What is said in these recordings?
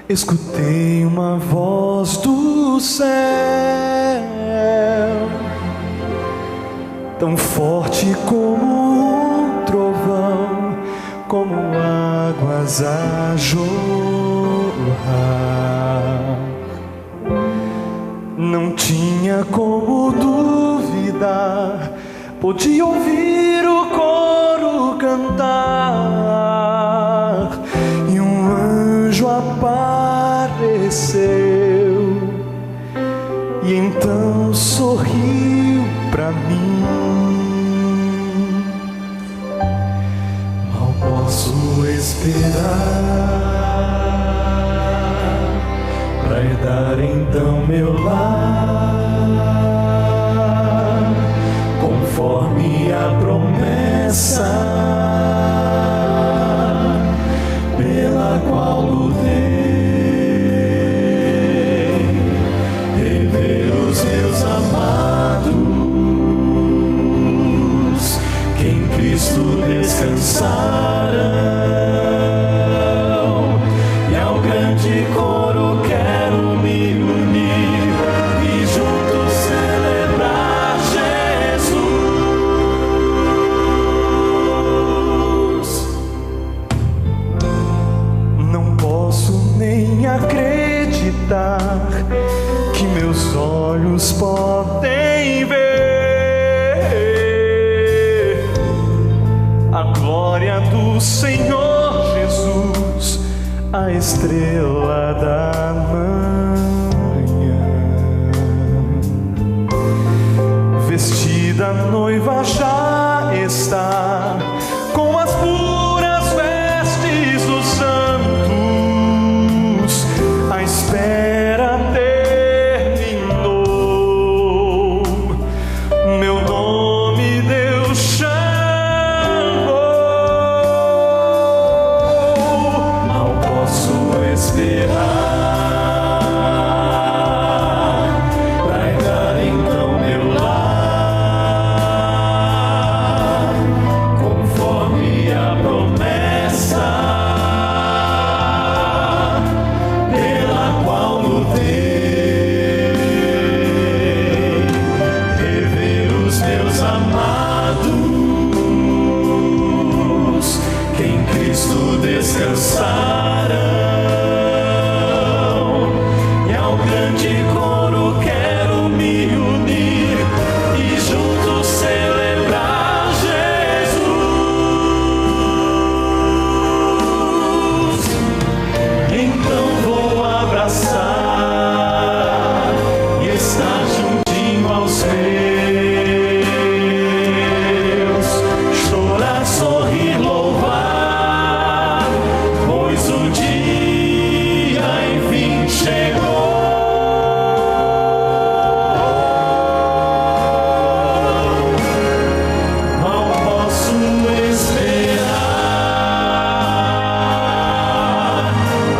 escutei uma voz do céu, tão forte como um trovão, como águas a jorrar. Não tinha como duvidar, podia ouvir o coro cantar, e um anjo apareceu, e então sorriu pra mim. Mal posso esperar pra herdar então meu lar, conforme a promessa pela qual lutei, rever os meus amados, que em Cristo descansarão, e ao grande coro quero me unir e juntos celebrar Jesus. Não posso nem acreditar que meus olhos podem ver a glória do Senhor Jesus, a estrela da manhã. Vestida a noiva já está, com as puras vestes dos santos, a espera terminou, meu nome Deus chamou. Mal posso esperar pra herdar então meu lar, conforme a promessa pela qual lutei, rever os meus amados, que em Cristo descansarão, e ao grande coro quero me unir e juntos celebrar Jesus. Então vou abraçar e estar juntinho aos meus, chorar, sorrir, louvar, pois o dia enfim chegou. Mal posso esperar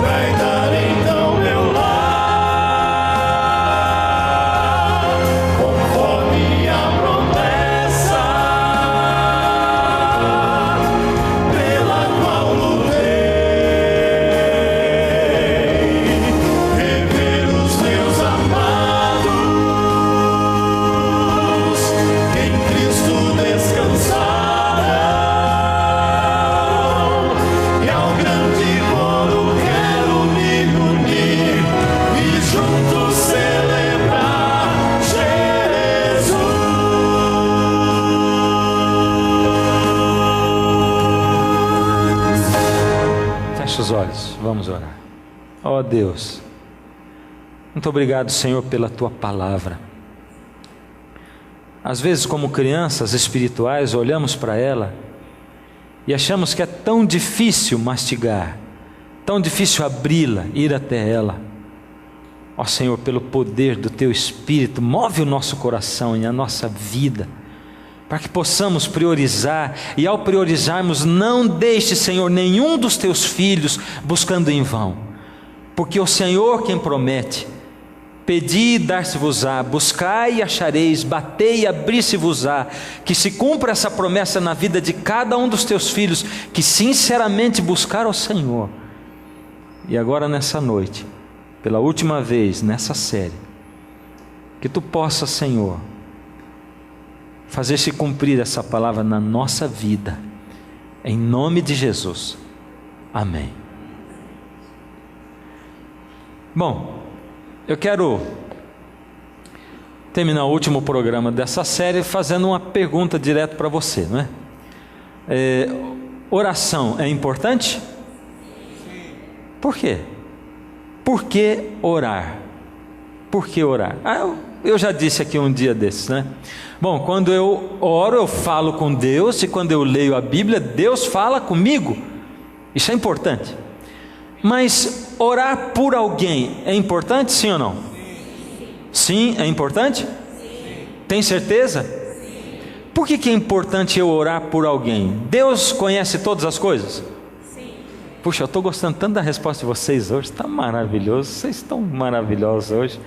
pra herdar então meu lar, conforme a promessa pela qual lutei, rever os meus amados, que em Cristo descansarão, e ao grande coro quero me unir e juntos celebrar Jesus. Feche os olhos, vamos orar. Ó Deus, muito obrigado, Senhor, pela Tua palavra. Às vezes, como crianças espirituais, olhamos para ela e achamos que é tão difícil mastigar, tão difícil abri-la, ir até ela. Ó Senhor, pelo poder do Teu Espírito, move o nosso coração e a nossa vida, para que possamos priorizar, e ao priorizarmos, não deixe, Senhor, nenhum dos Teus filhos buscando em vão, porque o Senhor quem promete: pedi e dar-se-vos-á, buscai e achareis, batei e abrir-se-vos-á. Que se cumpra essa promessa na vida de cada um dos Teus filhos, que sinceramente buscar ao Senhor. E agora nessa noite, pela última vez nessa série, que Tu possa, Senhor, fazer-se cumprir essa palavra na nossa vida, em nome de Jesus, amém. Bom, eu quero terminar o último programa dessa série fazendo uma pergunta direto para você, não é? Oração é importante? Por quê? Por que orar? Por que orar? Eu já disse aqui um dia desses, né? Bom, quando eu oro, eu falo com Deus, e quando eu leio a Bíblia, Deus fala comigo. Isso é importante. Mas orar por alguém é importante, sim ou não? Sim, é importante? Tem certeza? Por que é importante eu orar por alguém? Deus conhece todas as coisas? Puxa, eu estou gostando tanto da resposta de vocês hoje, está maravilhoso, vocês estão maravilhosos hoje.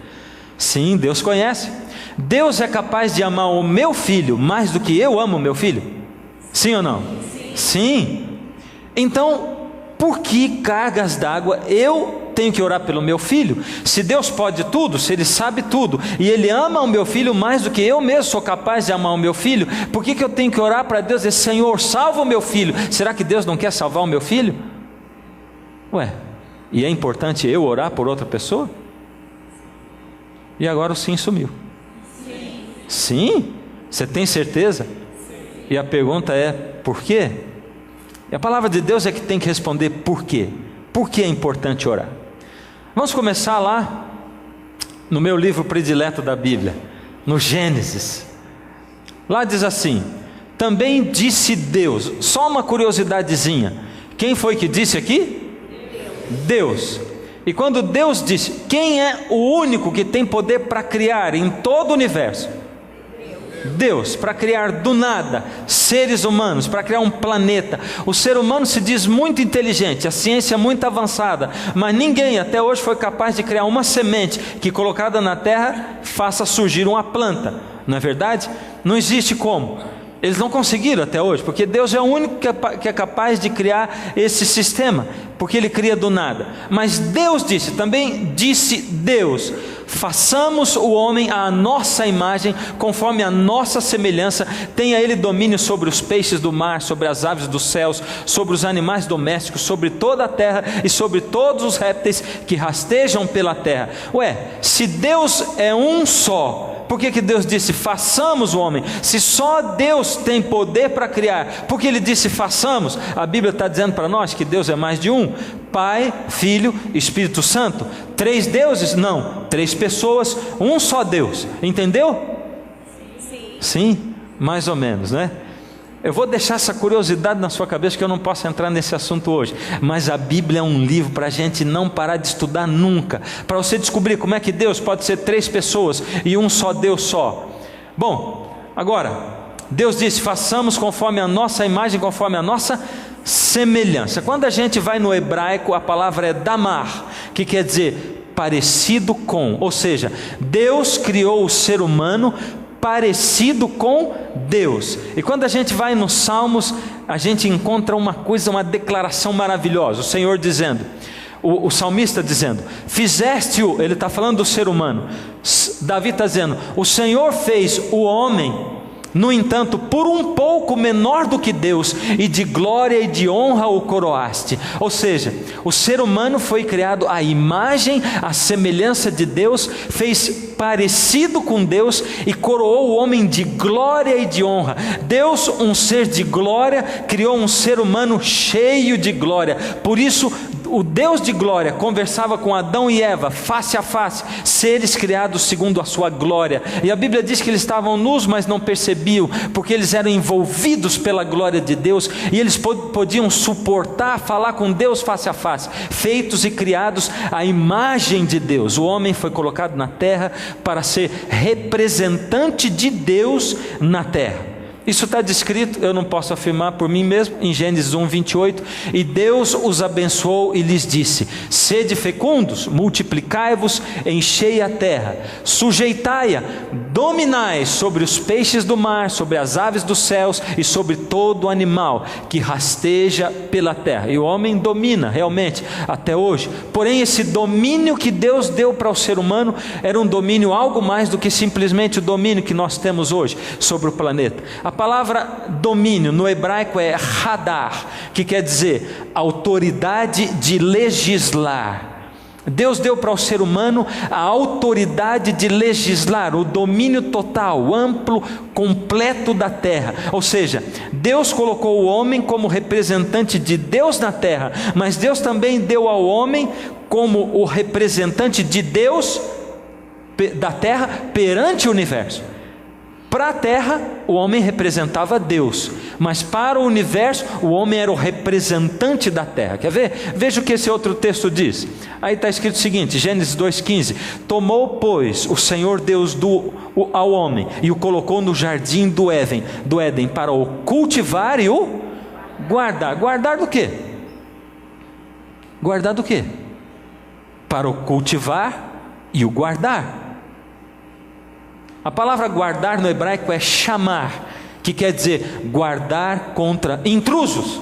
Sim, Deus conhece. Deus é capaz de amar o meu filho mais do que eu amo o meu filho? Sim ou não? Sim. Então, por que cargas d'água eu tenho que orar pelo meu filho? Se Deus pode tudo, se Ele sabe tudo, e Ele ama o meu filho mais do que eu mesmo sou capaz de amar o meu filho, por que eu tenho que orar para Deus e dizer, Senhor, salva o meu filho? Será que Deus não quer salvar o meu filho? Ué, e é importante eu orar por outra pessoa? E agora o sim sumiu. Sim? Você tem certeza? E a pergunta é, por quê? E a palavra de Deus é que tem que responder por quê. Por que é importante orar? Vamos começar lá no meu livro predileto da Bíblia, no Gênesis. Lá diz assim, também disse Deus. Só uma curiosidadezinha, quem foi que disse aqui? Deus. E quando Deus disse, quem é o único que tem poder para criar em todo o universo? Deus, para criar do nada seres humanos, para criar um planeta. O ser humano se diz muito inteligente, a ciência é muito avançada, mas ninguém até hoje foi capaz de criar uma semente que colocada na terra faça surgir uma planta. Não é verdade? Não existe como. Eles não conseguiram até hoje, porque Deus é o único que é capaz de criar esse sistema, porque Ele cria do nada. Mas Deus disse, também disse Deus, façamos o homem à nossa imagem, conforme a nossa semelhança, tenha ele domínio sobre os peixes do mar, sobre as aves dos céus, sobre os animais domésticos, sobre toda a terra e sobre todos os répteis que rastejam pela terra. Ué, se Deus é um só, por que Deus disse façamos o homem? Se só Deus tem poder para criar, por que Ele disse façamos? A Bíblia está dizendo para nós que Deus é mais de um: Pai, Filho, Espírito Santo. 3 deuses? Não, 3 pessoas, um só Deus. Entendeu? Sim, mais ou menos, né? Eu vou deixar essa curiosidade na sua cabeça, que eu não posso entrar nesse assunto hoje, mas a Bíblia é um livro para a gente não parar de estudar nunca, para você descobrir como é que Deus pode ser 3 pessoas e um só Deus só. Bom, agora, Deus disse, façamos conforme a nossa imagem, conforme a nossa semelhança. Quando a gente vai no hebraico, a palavra é damar, que quer dizer parecido com, ou seja, Deus criou o ser humano parecido com Deus. E quando a gente vai nos Salmos, a gente encontra uma coisa, uma declaração maravilhosa, o Senhor dizendo, o salmista dizendo, fizeste-o, ele está falando do ser humano, Davi está dizendo, o Senhor fez o homem, no entanto, por um pouco menor do que Deus, e de glória e de honra o coroaste. Ou seja, o ser humano foi criado à imagem, à semelhança de Deus, fez parecido com Deus e coroou o homem de glória e de honra. Deus, um ser de glória, criou um ser humano cheio de glória. Por isso, o Deus de glória conversava com Adão e Eva face a face, seres criados segundo a sua glória. E a Bíblia diz que eles estavam nus, mas não percebiam, porque eles eram envolvidos pela glória de Deus, e eles podiam suportar falar com Deus face a face, feitos e criados à imagem de Deus. O homem foi colocado na terra para ser representante de Deus na terra. Isso está descrito, eu não posso afirmar por mim mesmo, em Gênesis 1, 28, e Deus os abençoou e lhes disse, sede fecundos, multiplicai-vos, enchei a terra, sujeitai-a, dominai sobre os peixes do mar, sobre as aves dos céus e sobre todo animal que rasteja pela terra. E o homem domina realmente até hoje. Porém, esse domínio que Deus deu para o ser humano era um domínio algo mais do que simplesmente o domínio que nós temos hoje sobre o planeta. A palavra domínio no hebraico é hadar, que quer dizer autoridade de legislar. Deus deu para o ser humano a autoridade de legislar, o domínio total, amplo, completo da terra. Ou seja, Deus colocou o homem como representante de Deus na terra, mas Deus também deu ao homem como o representante de Deus da terra perante o universo. Para a terra, o homem representava Deus, mas para o universo, o homem era o representante da terra. Quer ver? Veja o que esse outro texto diz. Aí está escrito o seguinte, Gênesis 2,15: tomou, pois, o Senhor Deus ao homem e o colocou no jardim do Éden para o cultivar e o guardar. Guardar do quê? Guardar do quê? Para o cultivar e o guardar. A palavra guardar no hebraico é chamar, que quer dizer guardar contra intrusos.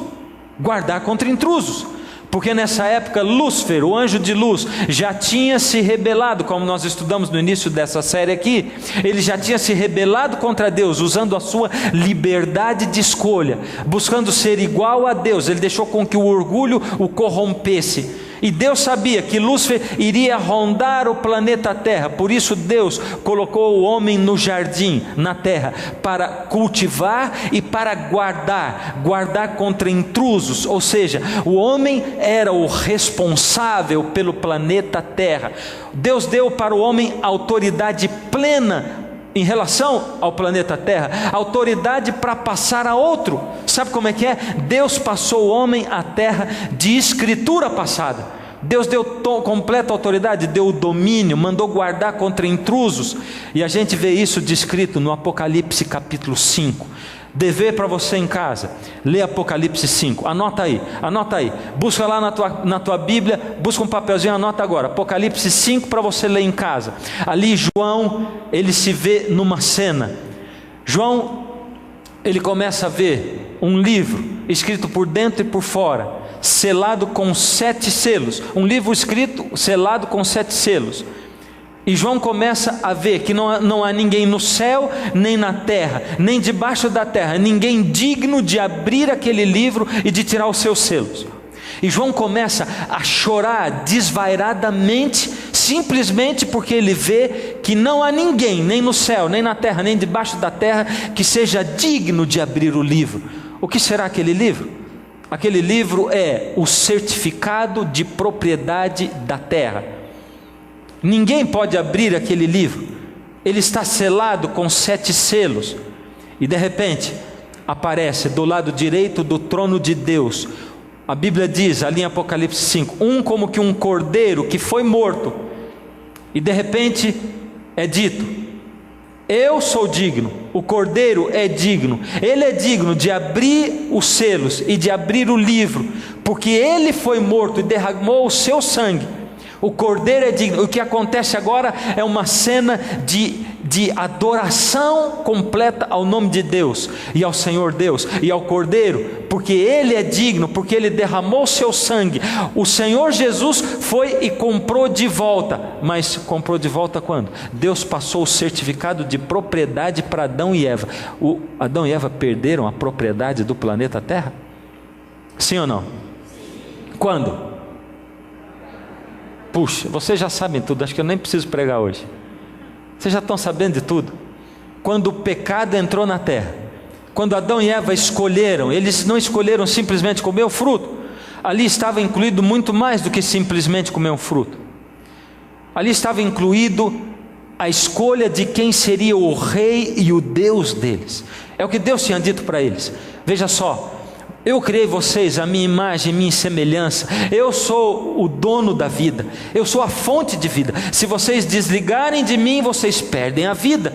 Guardar contra intrusos. Porque nessa época Lúcifer, o anjo de luz, já tinha se rebelado, como nós estudamos no início dessa série aqui. Ele já tinha se rebelado contra Deus, usando a sua liberdade de escolha, buscando ser igual a Deus. Ele deixou com que o orgulho o corrompesse. E Deus sabia que Lúcifer iria rondar o planeta Terra, por isso Deus colocou o homem no jardim, na terra, para cultivar e para guardar contra intrusos. Ou seja, o homem era o responsável pelo planeta Terra. Deus deu para o homem autoridade plena em relação ao planeta Terra, autoridade para passar a outro. Sabe como é que é? Deus passou o homem à terra de escritura passada. Deus deu completa autoridade, deu o domínio, mandou guardar contra intrusos. E a gente vê isso descrito no Apocalipse capítulo 5. Dever para você em casa, lê Apocalipse 5, anota aí, busca lá na tua Bíblia, busca um papelzinho, anota agora, Apocalipse 5 para você ler em casa. Ali João, ele se vê numa cena. João, ele começa a ver um livro, escrito por dentro e por fora, selado com 7 selos, um livro escrito, selado com 7 selos. E João começa a ver que não há ninguém no céu, nem na terra, nem debaixo da terra, ninguém digno de abrir aquele livro e de tirar os seus selos. E João começa a chorar desvairadamente, simplesmente porque ele vê que não há ninguém, nem no céu, nem na terra, nem debaixo da terra, que seja digno de abrir o livro. O que será aquele livro? Aquele livro é o certificado de propriedade da terra. Ninguém pode abrir aquele livro, ele está selado com 7 selos. E de repente aparece do lado direito do trono de Deus, a Bíblia diz ali em Apocalipse 5, como que um cordeiro que foi morto. E de repente é dito: eu sou digno, o cordeiro é digno, ele é digno de abrir os selos e de abrir o livro, porque ele foi morto e derramou o seu sangue. O cordeiro é digno. O que acontece agora é uma cena de adoração completa ao nome de Deus e ao Senhor Deus e ao cordeiro, porque ele é digno, porque ele derramou seu sangue. O Senhor Jesus foi e comprou de volta. Mas comprou de volta quando? Deus passou o certificado de propriedade para Adão e Eva. Adão e Eva perderam a propriedade do planeta Terra? Sim ou não? Quando? Puxa, vocês já sabem tudo, acho que eu nem preciso pregar hoje. Vocês já estão sabendo de tudo. Quando o pecado entrou na terra, quando Adão e Eva escolheram, eles não escolheram simplesmente comer o fruto. Ali estava incluído muito mais do que simplesmente comer um fruto. Ali estava incluído a escolha de quem seria o rei e o Deus deles. É o que Deus tinha dito para eles. Veja só, eu criei vocês à minha imagem, minha semelhança. Eu sou o dono da vida, eu sou a fonte de vida. Se vocês desligarem de mim, vocês perdem a vida.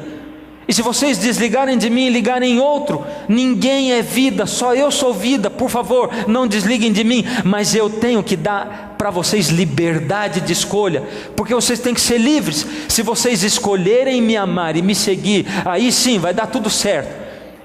E se vocês desligarem de mim e ligarem em outro, ninguém é vida, só eu sou vida. Por favor, não desliguem de mim. Mas eu tenho que dar para vocês liberdade de escolha, porque vocês têm que ser livres. Se vocês escolherem me amar e me seguir, aí sim vai dar tudo certo.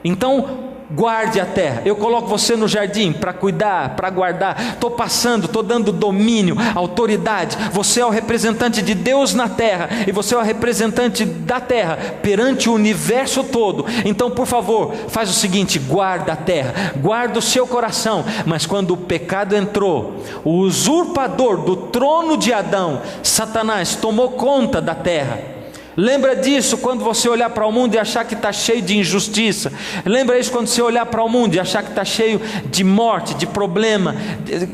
Então guarde a terra. Eu coloco você no jardim para cuidar, para guardar. Estou passando, estou dando domínio, autoridade. Você é o representante de Deus na terra, e você é o representante da terra perante o universo todo. Então, por favor, faz o seguinte: guarda a terra, guarda o seu coração. Mas quando o pecado entrou, o usurpador do trono de Adão, Satanás, tomou conta da terra. Lembra disso quando você olhar para o mundo e achar que está cheio de injustiça. Lembra isso quando você olhar para o mundo e achar que está cheio de morte, de problema,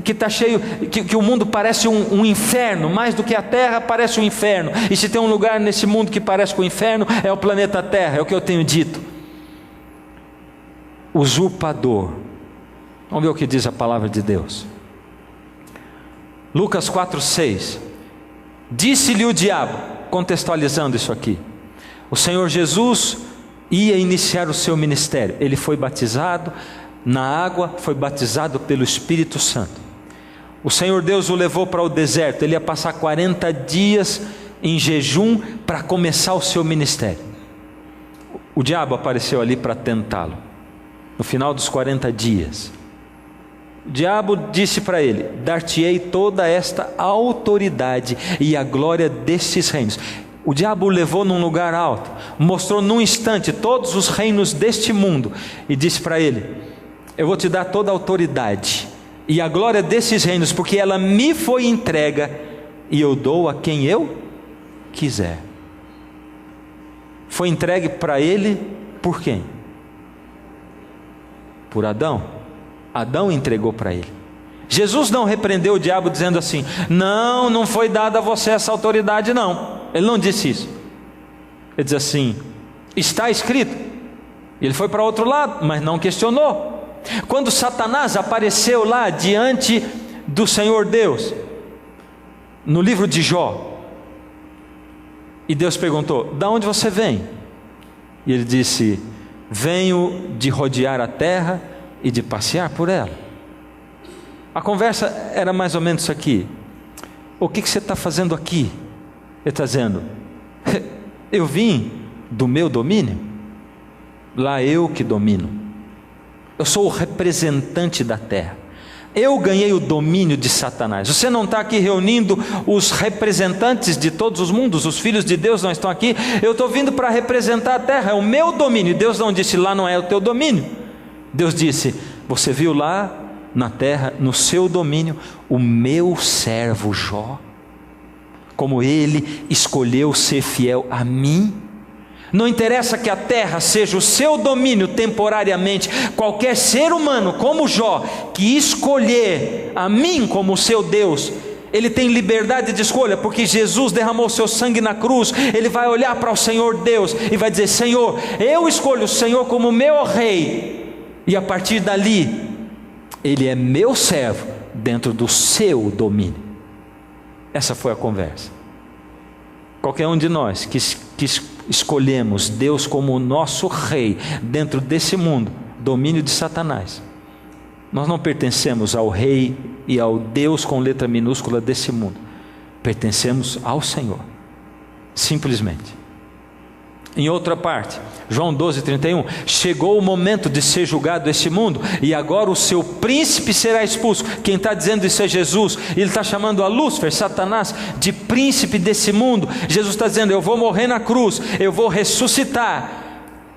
que está cheio, que o mundo parece um inferno. Mais do que a terra parece um inferno. E se tem um lugar nesse mundo que parece com o inferno, é o planeta Terra. É o que eu tenho dito. Usurpador. Vamos ver o que diz a palavra de Deus. Lucas 4:6. Disse-lhe o diabo, contextualizando isso aqui, o Senhor Jesus ia iniciar o seu ministério. Ele foi batizado na água, foi batizado pelo Espírito Santo. O Senhor Deus o levou para o deserto. Ele ia passar 40 dias em jejum para começar o seu ministério. O diabo apareceu ali para tentá-lo. No final dos 40 dias, o diabo disse para ele: dar-te-ei toda esta autoridade e a glória destes reinos. O diabo o levou num lugar alto, mostrou num instante todos os reinos deste mundo e disse para ele: eu vou te dar toda a autoridade e a glória desses reinos, porque ela me foi entregue e eu dou a quem eu quiser. Foi entregue para ele por quem? Por Adão. Adão entregou para ele. Jesus não repreendeu o diabo dizendo assim: não foi dada a você essa autoridade, não. Ele não disse isso. Ele diz assim: está escrito. Ele foi para outro lado, mas não questionou. Quando Satanás apareceu lá diante do Senhor Deus, no livro de Jó, e Deus perguntou: de onde você vem? E ele disse: venho de rodear a terra e de passear por ela. A conversa era mais ou menos isso aqui: o que você está fazendo aqui? Ele está dizendo: eu vim do meu domínio, lá eu que domino, eu sou o representante da terra, eu ganhei o domínio de Satanás. Você não está aqui reunindo os representantes de todos os mundos, os filhos de Deus não estão aqui. Eu estou vindo para representar a terra, é o meu domínio. Deus não disse: lá não é o teu domínio. Deus disse: você viu lá na terra, no seu domínio, o meu servo Jó, como ele escolheu ser fiel a mim. Não interessa que a terra seja o seu domínio temporariamente, qualquer ser humano como Jó, que escolher a mim como o seu Deus, ele tem liberdade de escolha, porque Jesus derramou seu sangue na cruz. Ele vai olhar para o Senhor Deus e vai dizer: Senhor, eu escolho o Senhor como meu rei, e a partir dali, ele é meu servo dentro do seu domínio. Essa foi a conversa. Qualquer um de nós que escolhemos Deus como o nosso rei dentro desse mundo, domínio de Satanás, nós não pertencemos ao rei e ao Deus com letra minúscula desse mundo. Pertencemos ao Senhor, simplesmente. Em outra parte, João 12:31, chegou o momento de ser julgado esse mundo, e agora o seu príncipe será expulso. Quem está dizendo isso é Jesus. Ele está chamando a Lúcifer, Satanás, de príncipe desse mundo. Jesus está dizendo: eu vou morrer na cruz, eu vou ressuscitar.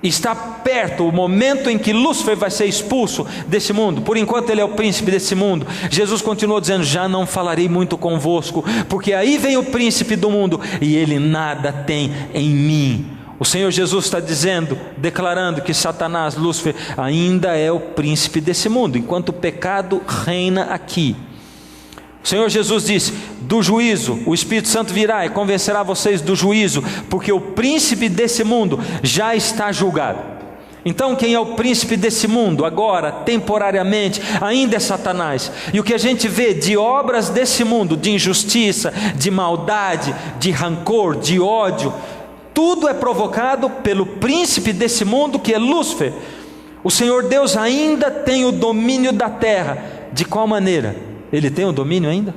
Está perto o momento em que Lúcifer vai ser expulso desse mundo. Por enquanto ele é o príncipe desse mundo. Jesus continuou dizendo: já não falarei muito convosco, porque aí vem o príncipe do mundo, e ele nada tem em mim. O Senhor Jesus está dizendo, declarando que Satanás, Lúcifer, ainda é o príncipe desse mundo, enquanto o pecado reina aqui. O Senhor Jesus disse: do juízo, o Espírito Santo virá e convencerá vocês do juízo, porque o príncipe desse mundo já está julgado. Então quem é o príncipe desse mundo agora, temporariamente, ainda é Satanás. E o que a gente vê de obras desse mundo, de injustiça, de maldade, de rancor, de ódio, Tudo é provocado pelo príncipe desse mundo, que é Lúcifer. O Senhor Deus ainda tem o domínio da terra. De qual maneira? Ele tem o domínio ainda?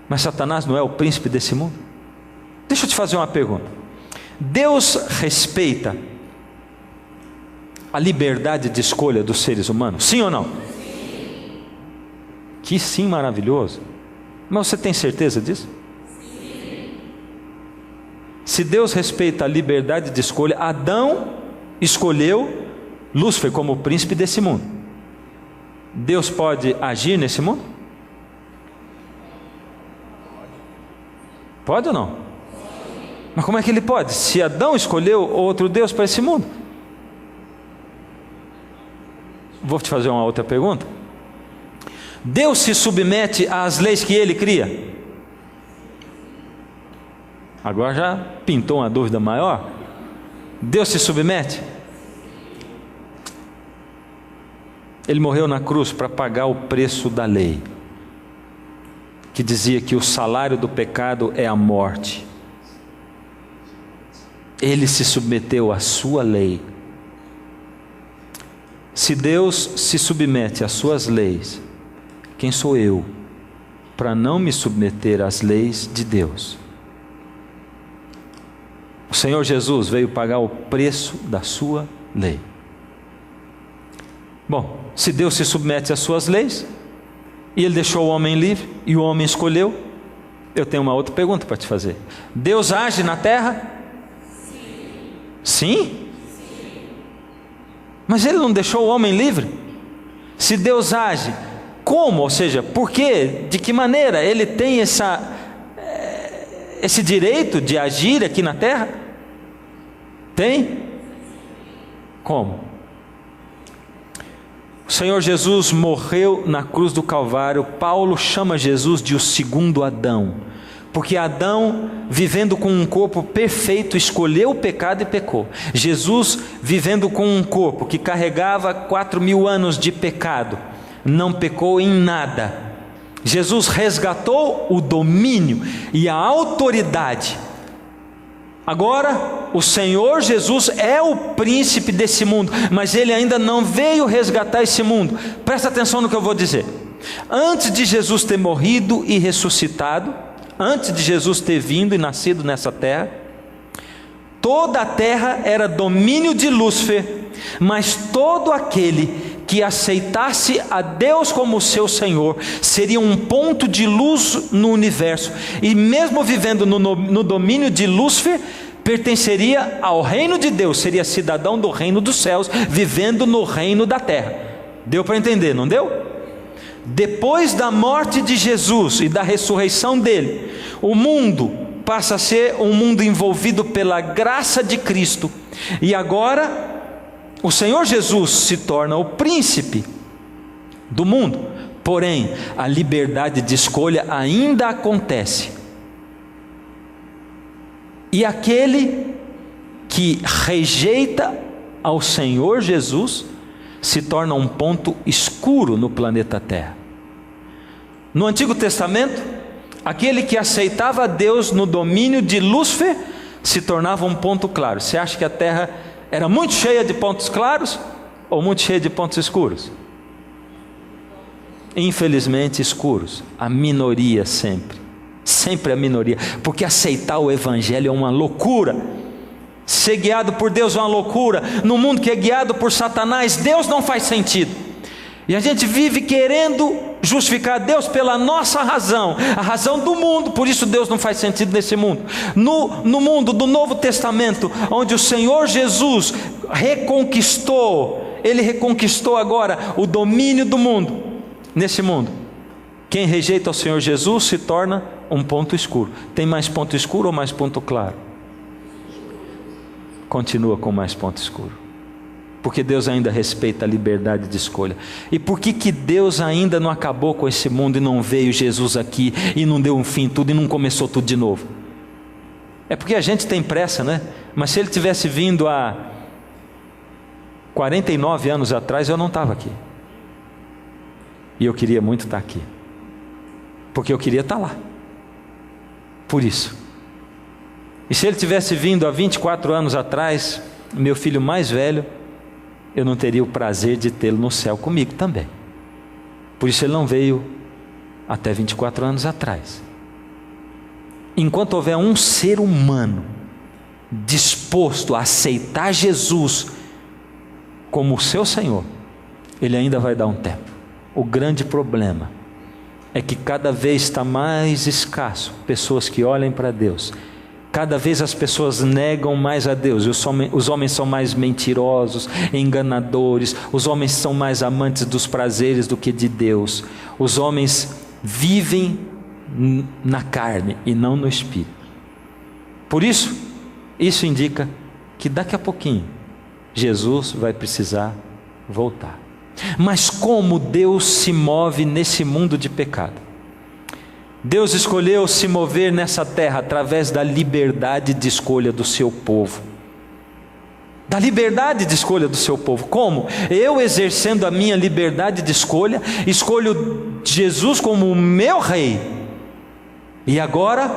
Mas Satanás não é o príncipe desse mundo? Deixa eu te fazer uma pergunta. Deus respeita a liberdade de escolha dos seres humanos? Sim ou não? Sim. Que sim maravilhoso. Mas você tem certeza disso? Sim. Se Deus respeita a liberdade de escolha, Adão escolheu Lúcifer como o príncipe desse mundo. Deus pode agir nesse mundo? Pode ou não? Mas como é que ele pode? Se Adão escolheu outro Deus para esse mundo. Vou te fazer uma outra pergunta. Deus se submete às leis que ele cria? Agora já pintou uma dúvida maior. Deus se submete? Ele morreu na cruz para pagar o preço da lei, que dizia que o salário do pecado é a morte. Ele se submeteu à sua lei. Se Deus se submete às suas leis, quem sou eu para não me submeter às leis de Deus? O Senhor Jesus veio pagar o preço da sua lei. Bom, se Deus se submete às suas leis, e Ele deixou o homem livre, e o homem escolheu, eu tenho uma outra pergunta para te fazer. Deus age na terra? Sim? Mas Ele não deixou o homem livre? Se Deus age, como? Ou seja, por quê? De que maneira Ele tem esse direito de agir aqui na terra? Tem? Como? O Senhor Jesus morreu na cruz do Calvário. Paulo chama Jesus de o segundo Adão, porque Adão, vivendo com um corpo perfeito, escolheu o pecado e pecou. Jesus, vivendo com um corpo que carregava 4.000 anos de pecado, não pecou em nada. Jesus resgatou o domínio e a autoridade. Agora, o Senhor Jesus é o príncipe desse mundo, mas Ele ainda não veio resgatar esse mundo. Presta atenção no que eu vou dizer. Antes de Jesus ter morrido e ressuscitado, antes de Jesus ter vindo e nascido nessa terra, toda a terra era domínio de Lúcifer, mas todo aquele que aceitasse a Deus como seu Senhor seria um ponto de luz no universo, e mesmo vivendo no domínio de Lúcifer, pertenceria ao reino de Deus, seria cidadão do reino dos céus, vivendo no reino da terra. Deu para entender, não deu? Depois da morte de Jesus e da ressurreição dele, o mundo passa a ser um mundo envolvido pela graça de Cristo, e agora o Senhor Jesus se torna o príncipe do mundo. Porém, a liberdade de escolha ainda acontece, e aquele que rejeita ao Senhor Jesus se torna um ponto escuro no planeta Terra. No Antigo Testamento, aquele que aceitava Deus no domínio de Lúcifer se tornava um ponto claro. Você acha que a Terra era muito cheia de pontos claros ou muito cheia de pontos escuros? Infelizmente escuros. A minoria sempre a minoria, porque aceitar o Evangelho é uma loucura. Ser guiado por Deus é uma loucura. No mundo que é guiado por Satanás, Deus não faz sentido, e a gente vive querendo justificar Deus pela nossa razão, a razão do mundo. Por isso Deus não faz sentido nesse mundo. No mundo do Novo Testamento, onde o Senhor Jesus reconquistou, Ele reconquistou agora o domínio do mundo. Nesse mundo, quem rejeita o Senhor Jesus se torna um ponto escuro. Tem mais ponto escuro ou mais ponto claro? Continua com mais ponto escuro, porque Deus ainda respeita a liberdade de escolha. E por que Deus ainda não acabou com esse mundo e não veio Jesus aqui e não deu um fim em tudo e não começou tudo de novo? É porque a gente tem pressa, né? Mas se Ele tivesse vindo há 49 anos atrás, eu não estava aqui, e eu queria muito estar aqui, porque eu queria estar lá. Por isso. E se ele tivesse vindo há 24 anos atrás, meu filho mais velho, eu não teria o prazer de tê-lo no céu comigo também. Por isso ele não veio até 24 anos atrás. Enquanto houver um ser humano disposto a aceitar Jesus como o seu Senhor, ele ainda vai dar um tempo. O grande problema é que cada vez está mais escasso pessoas que olhem para Deus. Cada vez as pessoas negam mais a Deus. Os homens são mais mentirosos, enganadores. Os homens são mais amantes dos prazeres do que de Deus. Os homens vivem na carne e não no espírito. Por isso, isso indica que daqui a pouquinho Jesus vai precisar voltar. Mas como Deus se move nesse mundo de pecado? Deus escolheu se mover nessa terra através da liberdade de escolha do seu povo. Da liberdade de escolha do seu povo. Como? Eu, exercendo a minha liberdade de escolha, escolho Jesus como o meu rei. E agora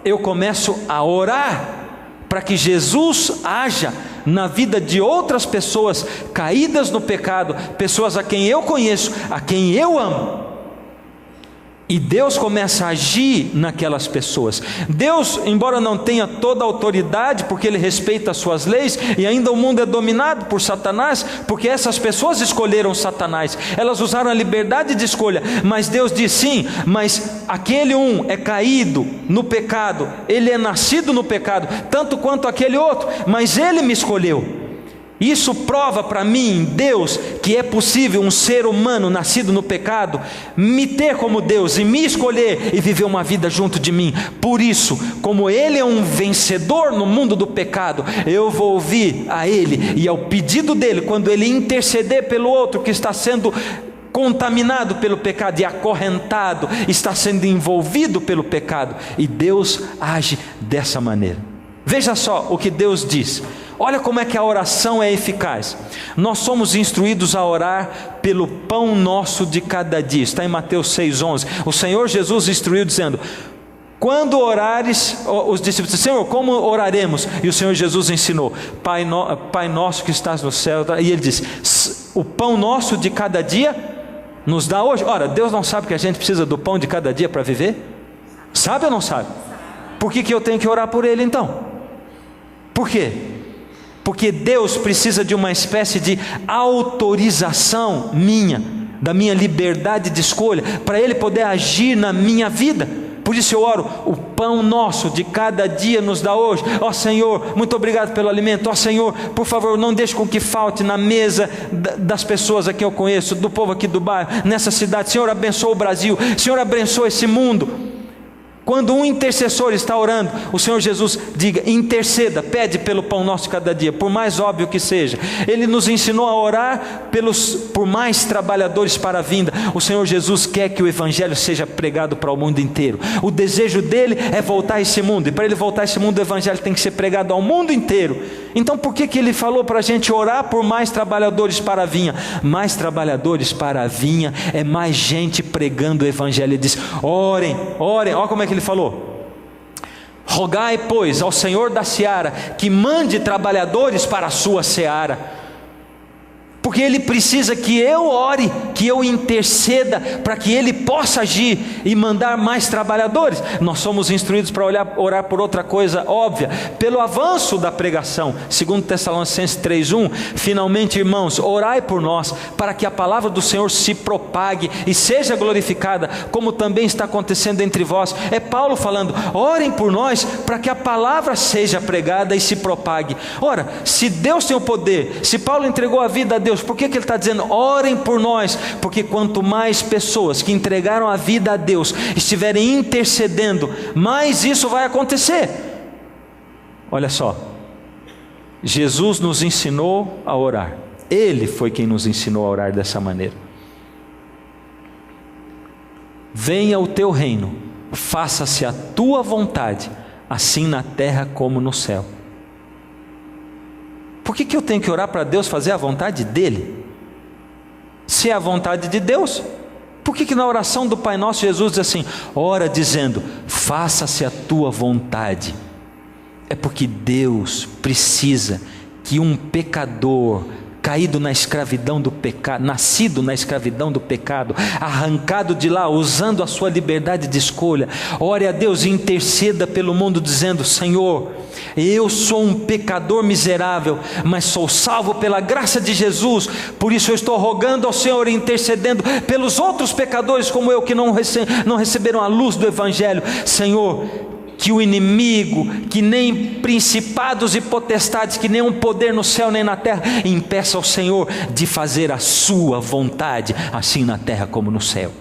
eu começo a orar para que Jesus haja na vida de outras pessoas caídas no pecado, pessoas a quem eu conheço, a quem eu amo. E Deus começa a agir naquelas pessoas. Deus, embora não tenha toda a autoridade, porque Ele respeita as suas leis, e ainda o mundo é dominado por Satanás, porque essas pessoas escolheram Satanás, elas usaram a liberdade de escolha, mas Deus diz sim, mas aquele um é caído no pecado, ele é nascido no pecado, tanto quanto aquele outro, mas ele me escolheu. Isso prova para mim, Deus, que é possível um ser humano nascido no pecado me ter como Deus e me escolher e viver uma vida junto de mim. Por isso, como Ele é um vencedor no mundo do pecado, eu vou ouvir a Ele e ao pedido dEle, quando Ele interceder pelo outro que está sendo contaminado pelo pecado e acorrentado, está sendo envolvido pelo pecado, e Deus age dessa maneira. Veja só o que Deus diz. Olha como é que a oração é eficaz. Nós somos instruídos a orar pelo pão nosso de cada dia. Está em Mateus 6,11. O Senhor Jesus instruiu dizendo: quando orares, os discípulos disseram: Senhor, como oraremos? E o Senhor Jesus ensinou: Pai nosso que estás no céu. E Ele disse: o pão nosso de cada dia nos dá hoje. Ora, Deus não sabe que a gente precisa do pão de cada dia para viver? Sabe ou não sabe? Por que eu tenho que orar por Ele então? Por quê? Porque Deus precisa de uma espécie de autorização minha, da minha liberdade de escolha, para Ele poder agir na minha vida. Por isso eu oro: o pão nosso de cada dia nos dá hoje. Ó Senhor, muito obrigado pelo alimento. Ó Senhor, por favor, não deixe com que falte na mesa das pessoas a quem eu conheço, do povo aqui do bairro, nessa cidade. Senhor, abençoa o Brasil. Senhor, abençoa esse mundo. Quando um intercessor está orando, o Senhor Jesus diga: interceda, pede pelo pão nosso de cada dia, por mais óbvio que seja. Ele nos ensinou a orar por mais trabalhadores para a vinda. O Senhor Jesus quer que o Evangelho seja pregado para o mundo inteiro. O desejo dele é voltar a esse mundo, e para ele voltar a esse mundo, o Evangelho tem que ser pregado ao mundo inteiro. Então por que ele falou para a gente orar por mais trabalhadores para a vinha? Mais trabalhadores para a vinha é mais gente pregando o Evangelho. Ele diz: orem, orem. Olha como é que ele falou: rogai, pois, ao Senhor da seara que mande trabalhadores para a sua seara. Porque Ele precisa que eu ore, que eu interceda, para que Ele possa agir e mandar mais trabalhadores. Nós somos instruídos para orar por outra coisa óbvia, pelo avanço da pregação. 2 Tessalonicenses 3,1: finalmente, irmãos, orai por nós, para que a palavra do Senhor se propague e seja glorificada, como também está acontecendo entre vós. É Paulo falando: orem por nós, para que a palavra seja pregada e se propague. Ora, se Deus tem o poder, se Paulo entregou a vida a Deus, por que ele está dizendo orem por nós? Porque quanto mais pessoas que entregaram a vida a Deus estiverem intercedendo, mais isso vai acontecer. Olha só, Jesus nos ensinou a orar. Ele foi quem nos ensinou a orar dessa maneira: venha o teu reino, faça-se a tua vontade, assim na terra como no céu. Por que eu tenho que orar para Deus fazer a vontade dEle? Se é a vontade de Deus, por que na oração do Pai Nosso Jesus diz assim: ora dizendo, faça-se a tua vontade? É porque Deus precisa que um pecador caído na escravidão do pecado, nascido na escravidão do pecado, arrancado de lá, usando a sua liberdade de escolha, ore a Deus e interceda pelo mundo dizendo: Senhor, eu sou um pecador miserável, mas sou salvo pela graça de Jesus, por isso eu estou rogando ao Senhor e intercedendo pelos outros pecadores como eu, que não receberam a luz do Evangelho. Senhor, que o inimigo, que nem principados e potestades, que nem um poder no céu nem na terra, impeça ao Senhor de fazer a sua vontade, assim na terra como no céu.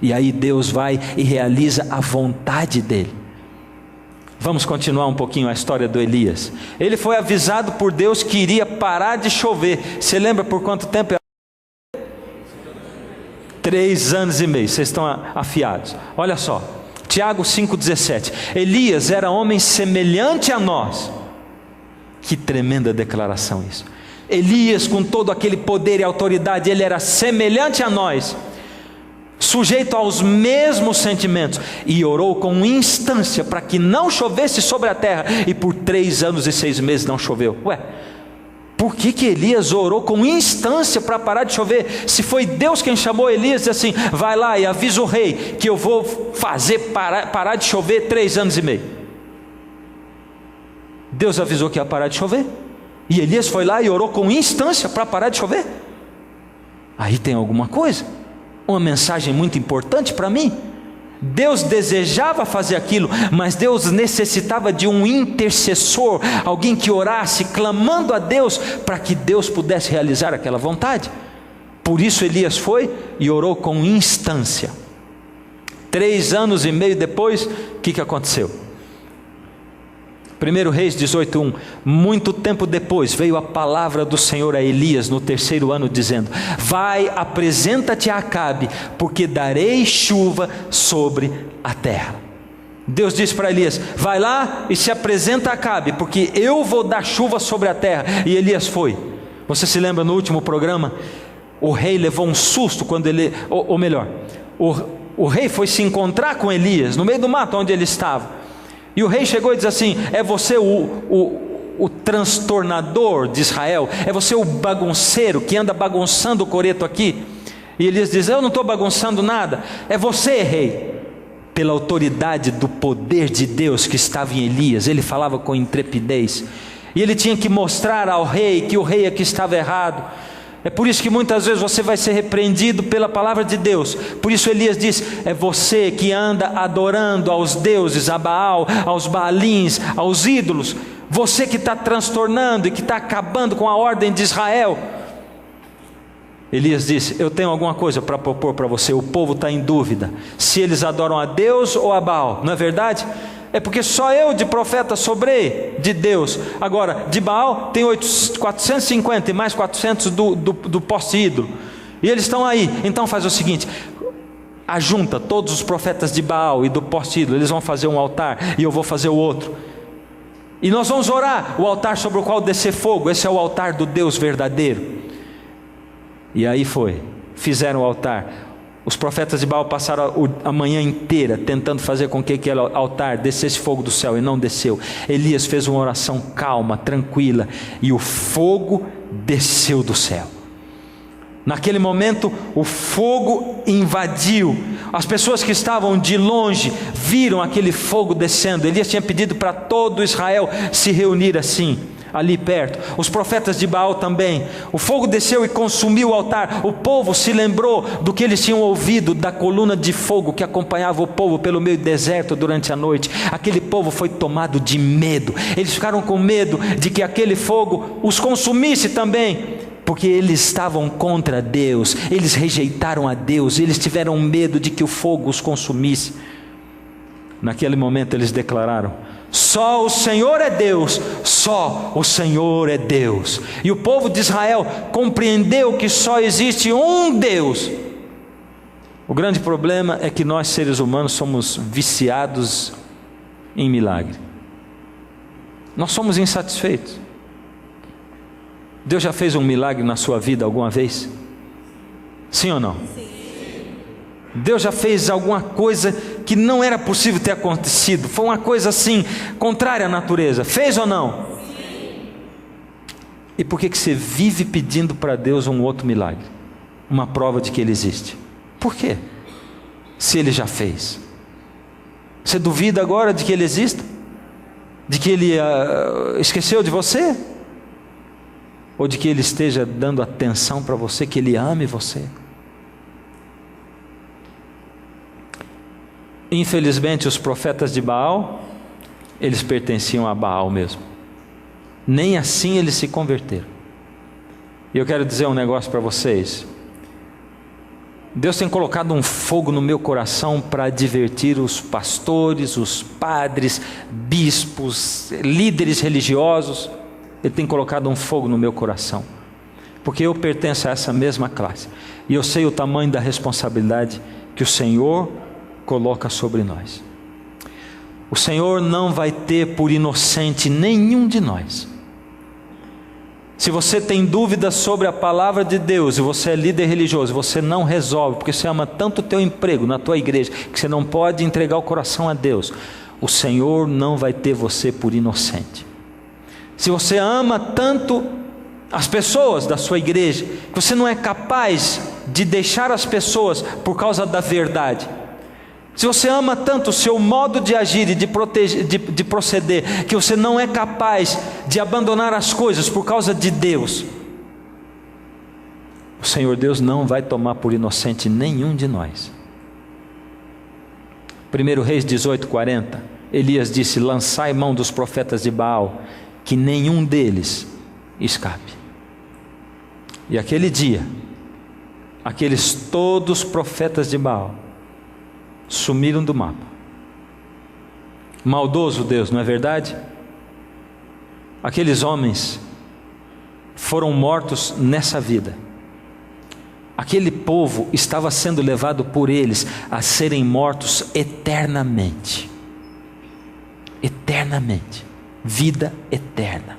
E aí Deus vai e realiza a vontade dele. Vamos continuar um pouquinho a história do Elias. Ele foi avisado por Deus que iria parar de chover. Você lembra por quanto tempo? 3 anos e meio. Vocês estão afiados. Olha só, Tiago 5,17. Elias era homem semelhante a nós. Que tremenda declaração isso. Elias, com todo aquele poder e autoridade, ele era semelhante a nós, sujeito aos mesmos sentimentos, e orou com instância para que não chovesse sobre a terra, e por 3 anos e 6 meses não choveu. Por que Elias orou com instância para parar de chover? Se foi Deus quem chamou Elias e disse assim: vai lá e avisa o rei que eu vou fazer parar de chover 3 anos e meio. Deus avisou que ia parar de chover, e Elias foi lá e orou com instância para parar de chover. Aí tem alguma coisa, uma mensagem muito importante para mim. Deus desejava fazer aquilo, mas Deus necessitava de um intercessor, alguém que orasse, clamando a Deus, para que Deus pudesse realizar aquela vontade. Por isso Elias foi e orou com instância. 3 anos e meio depois, o que aconteceu? 1 Reis 18:1. Muito tempo depois veio a palavra do Senhor a Elias no 3º ano, dizendo: vai, apresenta-te a Acabe, porque darei chuva sobre a terra. Deus disse para Elias: vai lá e se apresenta a Acabe, porque eu vou dar chuva sobre a terra. E Elias foi. Você se lembra, no último programa, o rei levou um susto quando ele, ou melhor, o rei foi se encontrar com Elias no meio do mato onde ele estava. E o rei chegou e disse assim: é você o transtornador de Israel? É você o bagunceiro que anda bagunçando o coreto aqui? E Elias diz: eu não estou bagunçando nada. É você, rei. Pela autoridade do poder de Deus que estava em Elias, ele falava com intrepidez, e ele tinha que mostrar ao rei que o rei aqui estava errado. É por isso que muitas vezes você vai ser repreendido pela palavra de Deus. Por isso Elias diz: é você que anda adorando aos deuses, a Baal, aos Baalins, aos ídolos, você que está transtornando e que está acabando com a ordem de Israel. Elias disse: eu tenho alguma coisa para propor para você. O povo está em dúvida se eles adoram a Deus ou a Baal, não é verdade? É porque só eu de profeta sobrei de Deus. Agora, de Baal tem 450 e mais 400 do poste ídolo. E eles estão aí. Então faz o seguinte: ajunta todos os profetas de Baal e do poste ídolo. Eles vão fazer um altar e eu vou fazer o outro. E nós vamos orar o altar sobre o qual descer fogo. Esse é o altar do Deus verdadeiro. E aí fizeram o altar. Os profetas de Baal passaram a manhã inteira tentando fazer com que aquele altar descesse fogo do céu, e não desceu. Elias fez uma oração calma, tranquila, e o fogo desceu do céu. Naquele momento o fogo invadiu. As pessoas que estavam de longe viram aquele fogo descendo. Elias tinha pedido para todo Israel se reunir assim, ali perto. Os profetas de Baal também. O fogo desceu e consumiu o altar. O povo se lembrou do que eles tinham ouvido da coluna de fogo que acompanhava o povo pelo meio do deserto durante a noite. Aquele povo foi tomado de medo. Eles ficaram com medo de que aquele fogo os consumisse também, porque eles estavam contra Deus. Eles rejeitaram a Deus. Eles tiveram medo de que o fogo os consumisse. Naquele momento eles declararam: só o Senhor é Deus, só o Senhor é Deus. E o povo de Israel compreendeu que só existe um Deus. O grande problema é que nós, seres humanos, somos viciados em milagre. Nós somos insatisfeitos. Deus já fez um milagre na sua vida alguma vez? Sim ou não? Sim. Deus já fez alguma coisa que não era possível ter acontecido, foi uma coisa assim, contrária à natureza. Fez ou não? Sim. E por que você vive pedindo para Deus um outro milagre? Uma prova de que Ele existe. Por quê? Se Ele já fez. Você duvida agora de que Ele exista? De que Ele esqueceu de você? Ou de que Ele esteja dando atenção para você, que Ele ame você? Infelizmente, os profetas de Baal, eles pertenciam a Baal mesmo. Nem assim eles se converteram. E eu quero dizer um negócio para vocês. Deus tem colocado um fogo no meu coração para advertir os pastores, os padres, bispos, líderes religiosos. Ele tem colocado um fogo no meu coração, porque eu pertenço a essa mesma classe, e eu sei o tamanho da responsabilidade que o Senhor coloca sobre nós. O Senhor não vai ter por inocente nenhum de nós. Se você tem dúvidas sobre a palavra de Deus, e você é líder religioso, você não resolve, porque você ama tanto o teu emprego na tua igreja, que você não pode entregar o coração a Deus, o Senhor não vai ter você por inocente. Se você ama tanto as pessoas da sua igreja, que você não é capaz de deixar as pessoas por causa da verdade, se você ama tanto o seu modo de agir e de proceder, que você não é capaz de abandonar as coisas por causa de Deus, o Senhor Deus não vai tomar por inocente nenhum de nós. 1 Reis 18:40, Elias disse: lançai mão dos profetas de Baal, que nenhum deles escape. E aquele dia, aqueles todos profetas de Baal sumiram do mapa. Maldoso Deus, não é verdade? Aqueles homens foram mortos nessa vida. Aquele povo estava sendo levado por eles a serem mortos eternamente. Eternamente. Vida eterna.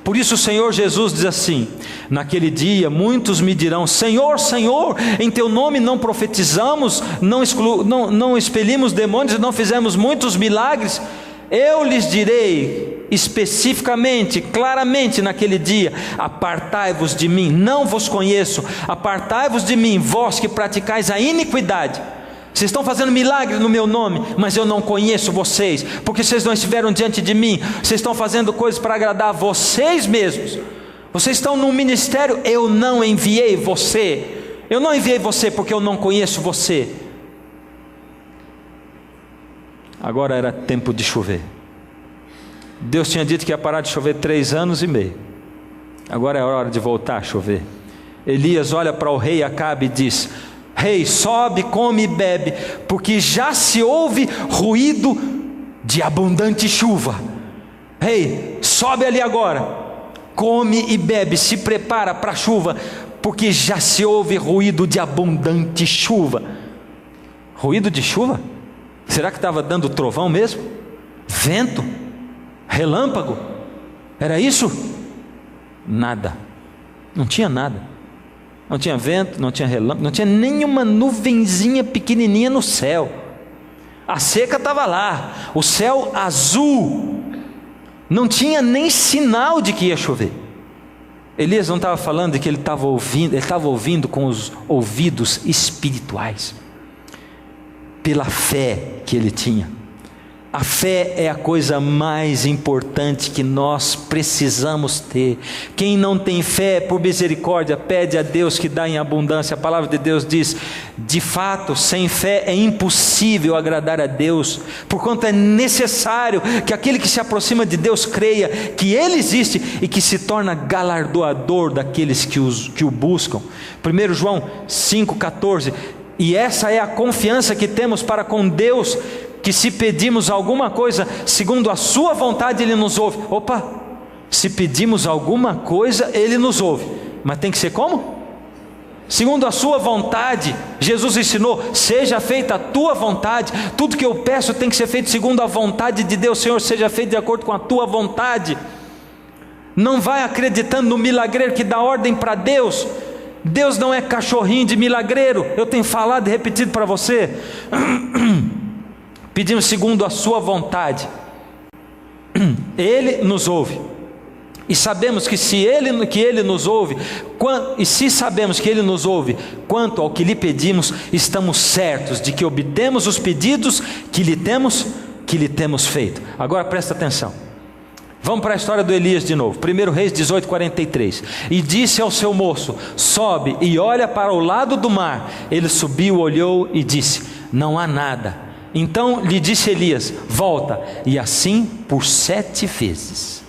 Por isso o Senhor Jesus diz assim: naquele dia muitos me dirão: Senhor, Senhor, em teu nome não profetizamos, não expelimos demônios e não fizemos muitos milagres? Eu lhes direi especificamente, claramente naquele dia: apartai-vos de mim, não vos conheço. Apartai-vos de mim, vós que praticais a iniquidade. Vocês estão fazendo milagres no meu nome, mas eu não conheço vocês, porque vocês não estiveram diante de mim. Vocês estão fazendo coisas para agradar a vocês mesmos. Vocês estão num ministério, eu não enviei você. Eu não enviei você porque eu não conheço você. Agora era tempo de chover. Deus tinha dito que ia parar de chover 3 anos e meio. Agora é hora de voltar a chover. Elias olha para o rei Acabe e diz: Rei, sobe, come e bebe, porque já se ouve ruído de abundante chuva. Rei, sobe ali agora, come e bebe, se prepara para a chuva, porque já se ouve ruído de abundante chuva. Ruído de chuva? Será que estava dando trovão mesmo? Vento? Relâmpago? Era isso? Nada, não tinha nada. Não tinha vento, não tinha relâmpago, não tinha nenhuma nuvenzinha pequenininha no céu. A seca estava lá, o céu azul, não tinha nem sinal de que ia chover. Elias não estava falando de que ele estava ouvindo com os ouvidos espirituais, pela fé que ele tinha. A fé é a coisa mais importante que nós precisamos ter. Quem não tem fé, por misericórdia, pede a Deus que dá em abundância. A palavra de Deus diz: de fato, sem fé é impossível agradar a Deus, porquanto é necessário que aquele que se aproxima de Deus creia que Ele existe e que se torna galardoador daqueles que o buscam. 1 João 5,14. E essa é a confiança que temos para com Deus, que se pedimos alguma coisa segundo a sua vontade, Ele nos ouve. Opa, se pedimos alguma coisa, Ele nos ouve, mas tem que ser como? Segundo a sua vontade. Jesus ensinou: seja feita a tua vontade. Tudo que eu peço tem que ser feito segundo a vontade de Deus. Senhor, seja feito de acordo com a tua vontade. Não vai acreditando no milagreiro que dá ordem para Deus. Deus não é cachorrinho de milagreiro. Eu tenho falado e repetido para você. pedimos segundo a sua vontade. Ele nos ouve, e sabemos que se Ele nos ouve, e se sabemos que Ele nos ouve quanto ao que lhe pedimos, estamos certos de que obtemos os pedidos que lhe temos feito. Agora presta atenção, vamos para a história do Elias de novo. 1 Reis 18:43. E disse ao seu moço: sobe e olha para o lado do mar. Ele subiu, olhou e disse: não há nada. Então lhe disse Elias: volta. E assim por 7 vezes.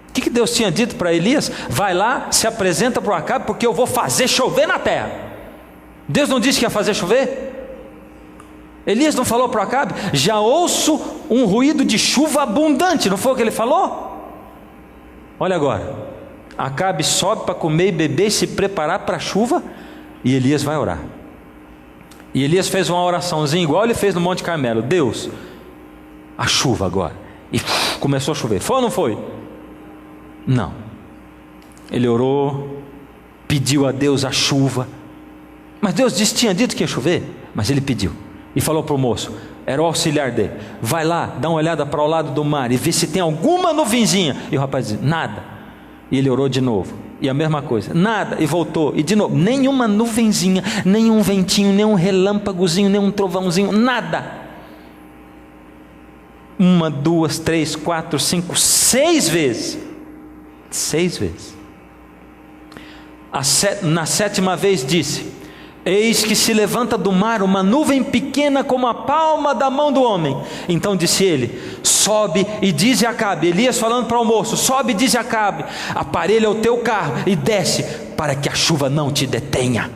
O que Deus tinha dito para Elias? Vai lá, se apresenta para o Acabe, porque eu vou fazer chover na terra. Deus não disse que ia fazer chover? Elias não falou para o Acabe: já ouço um ruído de chuva abundante, não foi o que ele falou? Olha agora, Acabe sobe para comer e beber e se preparar para a chuva, e Elias vai orar. E Elias fez uma oraçãozinha igual ele fez no Monte Carmelo: Deus, a chuva agora. E começou a chover. Foi ou não foi? Não. Ele orou, pediu a Deus a chuva, mas Deus tinha dito que ia chover, mas ele pediu. E falou para o moço, era o auxiliar dele: vai lá, dá uma olhada para o lado do mar e vê se tem alguma nuvenzinha. E o rapaz disse: nada. E ele orou de novo, e a mesma coisa, nada. E voltou, e de novo, nenhuma nuvenzinha, nenhum ventinho, nenhum relâmpagozinho, nenhum trovãozinho, nada. 1, 2, 3, 4, 5, 6 vezes. 6 vezes. Na 7ª vez disse: eis que se levanta do mar uma nuvem pequena como a palma da mão do homem. Então disse ele: sobe e dize a Acabe. Elias falando para o moço: sobe e dize a Acabe: aparelha o teu carro e desce, para que a chuva não te detenha.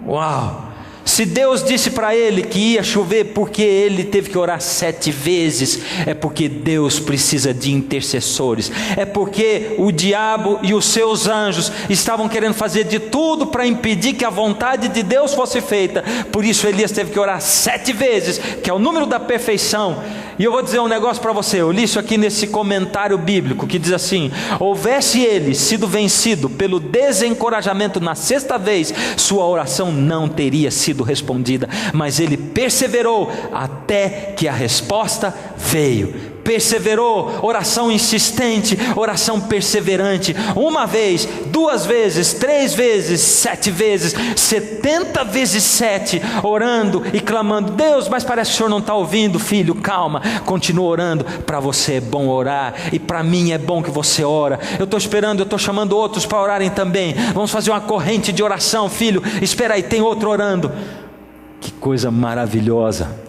Uau! Se Deus disse para ele que ia chover, porque ele teve que orar 7 vezes, é porque Deus precisa de intercessores, é porque o diabo e os seus anjos estavam querendo fazer de tudo para impedir que a vontade de Deus fosse feita. Por isso Elias teve que orar 7 vezes, que é o número da perfeição. E eu vou dizer um negócio para você, eu li isso aqui nesse comentário bíblico, que diz assim: houvesse ele sido vencido pelo desencorajamento na 6ª vez, sua oração não teria sido respondida, mas ele perseverou até que a resposta veio. Perseverou, oração insistente, oração perseverante, 1 vez, 2 vezes, 3 vezes, 7 vezes, 70 vezes 7, orando e clamando: Deus, mas parece que o Senhor não está ouvindo. Filho, calma, continua orando. Para você é bom orar, e para mim é bom que você ora. Eu estou esperando, eu estou chamando outros para orarem também. Vamos fazer uma corrente de oração. Filho, espera aí, tem outro orando. Que coisa maravilhosa.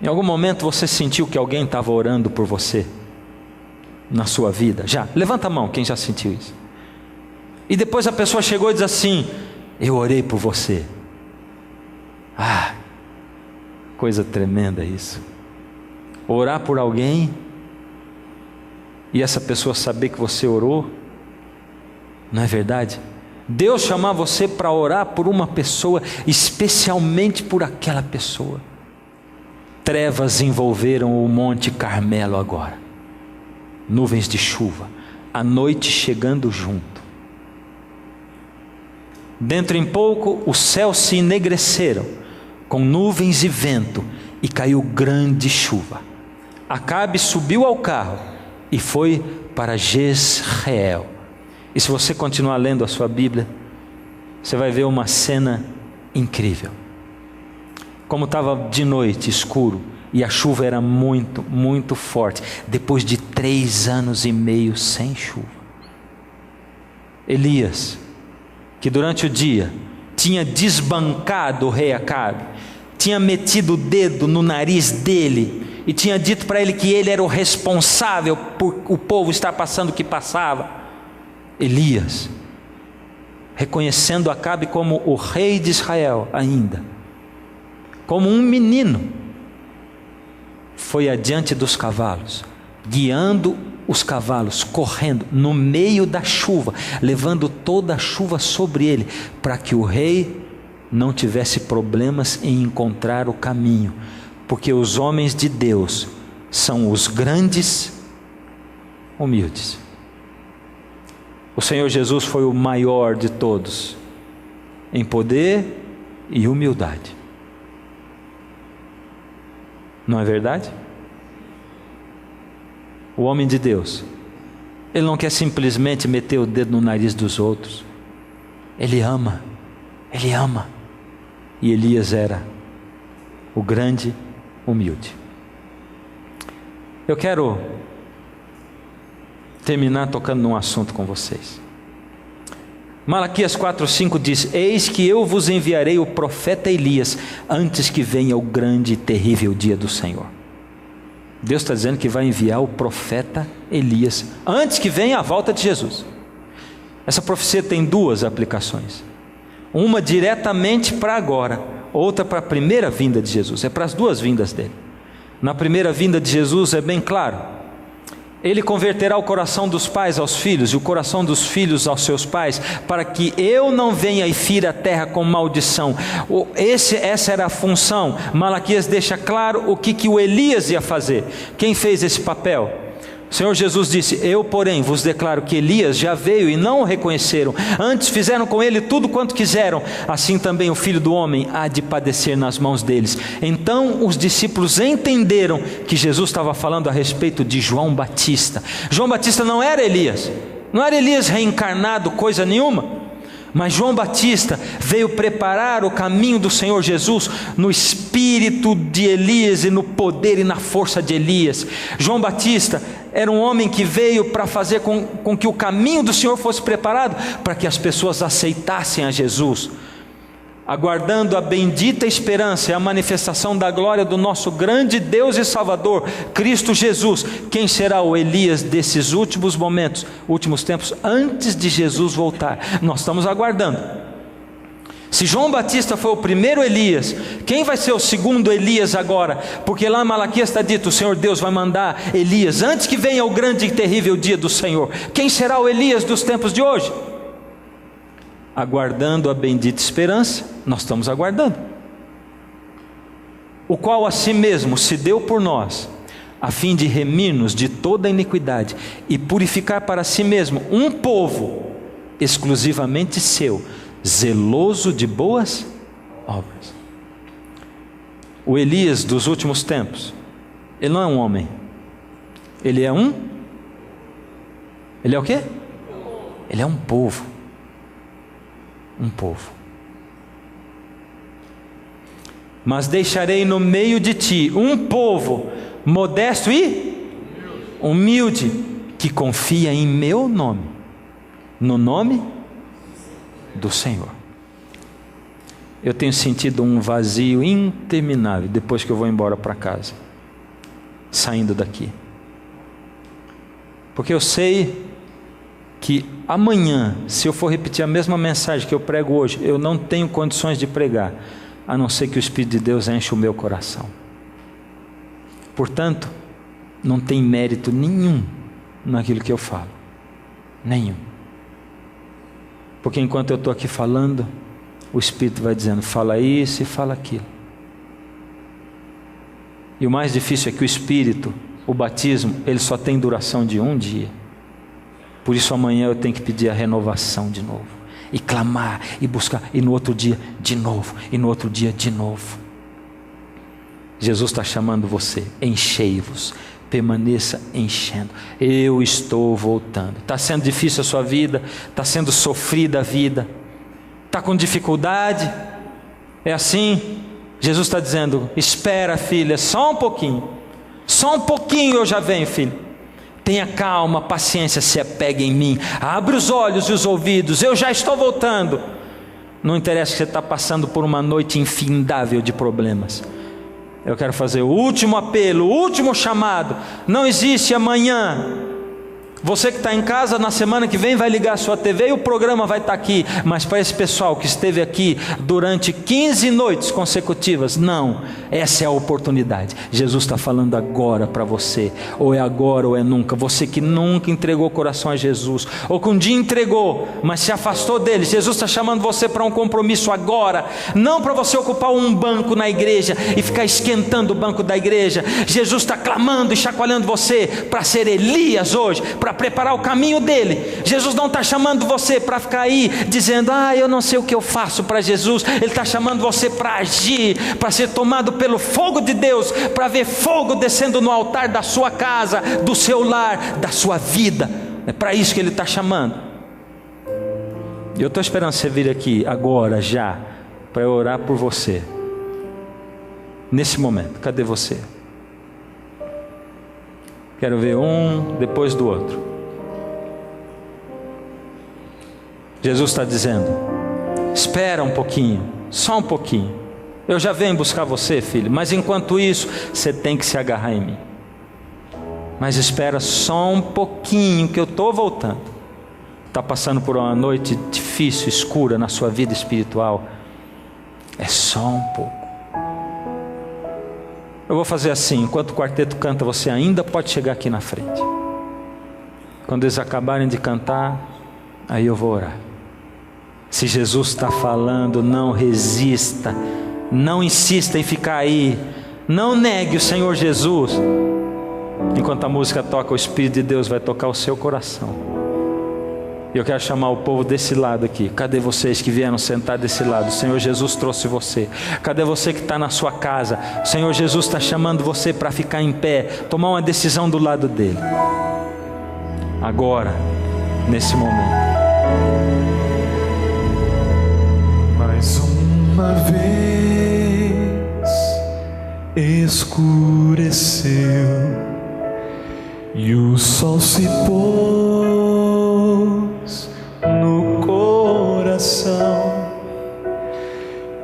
Em algum momento você sentiu que alguém estava orando por você na sua vida? Já? Levanta a mão quem já sentiu isso. E depois a pessoa chegou e diz assim: eu orei por você. Ah, coisa tremenda isso. Orar por alguém e essa pessoa saber que você orou. Não é verdade? Deus chamar você para orar por uma pessoa, especialmente por aquela pessoa. Trevas envolveram o Monte Carmelo agora, nuvens de chuva, a noite chegando junto. Dentro em pouco os céus se enegreceram com nuvens e vento, e caiu grande chuva. Acabe subiu ao carro e foi para Jezreel. E se você continuar lendo a sua Bíblia, você vai ver uma cena incrível. Como estava de noite, escuro, e a chuva era muito, muito forte, depois de 3 anos e meio sem chuva. Elias, que durante o dia tinha desbancado o rei Acabe, tinha metido o dedo no nariz dele, e tinha dito para ele que ele era o responsável por o povo estar passando o que passava. Elias, reconhecendo Acabe como o rei de Israel ainda, como um menino, foi adiante dos cavalos, guiando os cavalos, correndo no meio da chuva, levando toda a chuva sobre ele, para que o rei não tivesse problemas em encontrar o caminho, porque os homens de Deus são os grandes humildes. O Senhor Jesus foi o maior de todos, em poder e humildade. Não é verdade? O homem de Deus, ele não quer simplesmente meter o dedo no nariz dos outros. Ele ama. E Elias era o grande humilde. Eu quero terminar tocando num assunto com vocês. Malaquias 4:5 diz: eis que eu vos enviarei o profeta Elias, antes que venha o grande e terrível dia do Senhor. Deus está dizendo que vai enviar o profeta Elias, antes que venha a volta de Jesus. Essa profecia tem duas aplicações. Uma diretamente para agora, outra para a primeira vinda de Jesus. É para as duas vindas dele. Na primeira vinda de Jesus é bem claro: ele converterá o coração dos pais aos filhos e o coração dos filhos aos seus pais, para que eu não venha e fira a terra com maldição. Essa era a função. Malaquias deixa claro o que o Elias ia fazer. Quem fez esse papel? O Senhor Jesus disse: eu, porém, vos declaro que Elias já veio e não o reconheceram. Antes fizeram com ele tudo quanto quiseram. Assim também o Filho do Homem há de padecer nas mãos deles. Então os discípulos entenderam que Jesus estava falando a respeito de João Batista. João Batista não era Elias. Não era Elias reencarnado, coisa nenhuma. Mas João Batista veio preparar o caminho do Senhor Jesus no espírito de Elias e no poder e na força de Elias. João Batista era um homem que veio para fazer com que o caminho do Senhor fosse preparado, para que as pessoas aceitassem a Jesus, aguardando a bendita esperança e a manifestação da glória do nosso grande Deus e Salvador, Cristo Jesus. Quem será o Elias desses últimos momentos, últimos tempos, antes de Jesus voltar? Nós estamos aguardando. Se João Batista foi o primeiro Elias, quem vai ser o segundo Elias agora? Porque lá em Malaquias está dito: o Senhor Deus vai mandar Elias antes que venha o grande e terrível dia do Senhor. Quem será o Elias dos tempos de hoje? Aguardando a bendita esperança, nós estamos aguardando, o qual a si mesmo se deu por nós, a fim de remir-nos de toda a iniquidade e purificar para si mesmo um povo exclusivamente seu, zeloso de boas obras. O Elias dos últimos tempos, ele não é um homem, ele é o quê? Ele é um povo. Um povo. Mas deixarei no meio de ti um povo modesto e humilde, que confia em meu nome, no nome do Senhor. Eu tenho sentido um vazio interminável depois que eu vou embora para casa, saindo daqui, porque eu sei que amanhã, se eu for repetir a mesma mensagem que eu prego hoje, eu não tenho condições de pregar, a não ser que o Espírito de Deus enche o meu coração. Portanto, não tem mérito nenhum naquilo que eu falo, nenhum, porque enquanto eu estou aqui falando, o Espírito vai dizendo: fala isso e fala aquilo. E o mais difícil é que o Espírito, o batismo, ele só tem duração de um dia. Por isso amanhã eu tenho que pedir a renovação de novo, e clamar, e buscar, e no outro dia de novo, e no outro dia de novo. Jesus está chamando você: enchei-vos, permaneça enchendo. Eu estou voltando. Está sendo difícil a sua vida, está sendo sofrida a vida, está com dificuldade, é assim? Jesus está dizendo: espera, filha, só um pouquinho eu já venho, filho. Tenha calma, paciência, se apegue em mim, abre os olhos e os ouvidos, eu já estou voltando. Não interessa que você está passando por uma noite infindável de problemas. Eu quero fazer o último apelo, o último chamado. Não existe amanhã. Você que está em casa, na semana que vem vai ligar a sua TV e o programa vai estar aqui. Mas para esse pessoal que esteve aqui durante 15 noites consecutivas, não, essa é a oportunidade. Jesus está falando agora para você, ou é agora ou é nunca. Você que nunca entregou o coração a Jesus, ou que um dia entregou, mas se afastou dele, Jesus está chamando você para um compromisso agora. Não para você ocupar um banco na igreja e ficar esquentando o banco da igreja. Jesus está clamando e chacoalhando você para ser Elias hoje, para para preparar o caminho dele. Jesus não está chamando você para ficar aí dizendo: eu não sei o que eu faço para Jesus. Ele está chamando você para agir, para ser tomado pelo fogo de Deus, para ver fogo descendo no altar da sua casa, do seu lar, da sua vida. É para isso que Ele está chamando. E eu estou esperando você vir aqui agora, já, para eu orar por você. Nesse momento, cadê você? Quero ver um depois do outro. Jesus está dizendo: espera um pouquinho, só um pouquinho. Eu já venho buscar você, filho, mas enquanto isso, você tem que se agarrar em mim. Mas espera só um pouquinho, que eu estou voltando. Está passando por uma noite difícil, escura na sua vida espiritual? É só um pouco. Eu vou fazer assim: enquanto o quarteto canta, você ainda pode chegar aqui na frente. Quando eles acabarem de cantar, aí eu vou orar. Se Jesus está falando, não resista, não insista em ficar aí, não negue o Senhor Jesus. Enquanto a música toca, o Espírito de Deus vai tocar o seu coração. E eu quero chamar o povo desse lado aqui. Cadê vocês que vieram sentar desse lado? O Senhor Jesus trouxe você. Cadê você que está na sua casa? O Senhor Jesus está chamando você para ficar em pé, tomar uma decisão do lado dele. Agora, nesse momento. Mais uma vez escureceu e o sol se pôs no coração.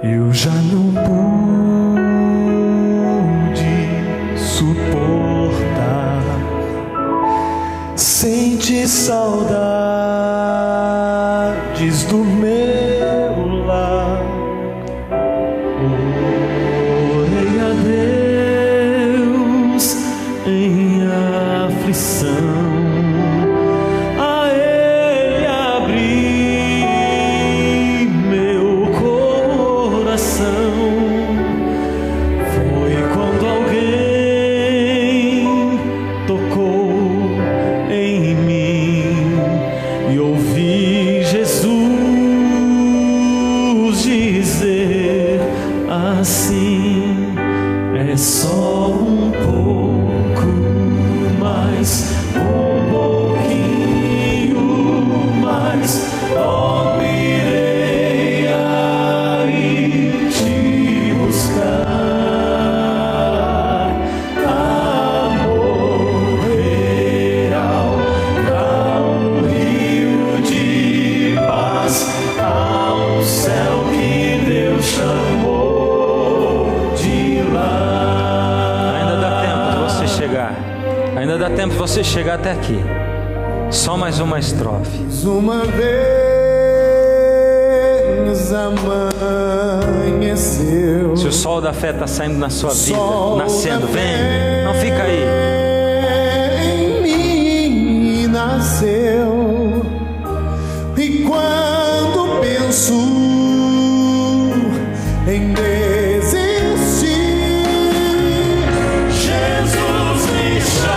Eu já não pude suportar. Senti saudades do meu lar. Orei a Deus em aflição, a Ele abri meu coração. Foi quando alguém tocou em mim e ouvi Jesus dizer assim: é só um pouco mais, um pouquinho mais, logo irei aí te buscar. Amor real, há um rio de paz, há um céu que Deus chamou de lá. Ainda dá tempo de você chegar. Ainda dá tempo de você chegar até aqui. Só mais uma estrofe. Uma vez amanheceu. Se o sol da fé está saindo na sua vida, nascendo, vem, não fica aí. Em mim nasceu. E quando penso em desistir, Jesus me chama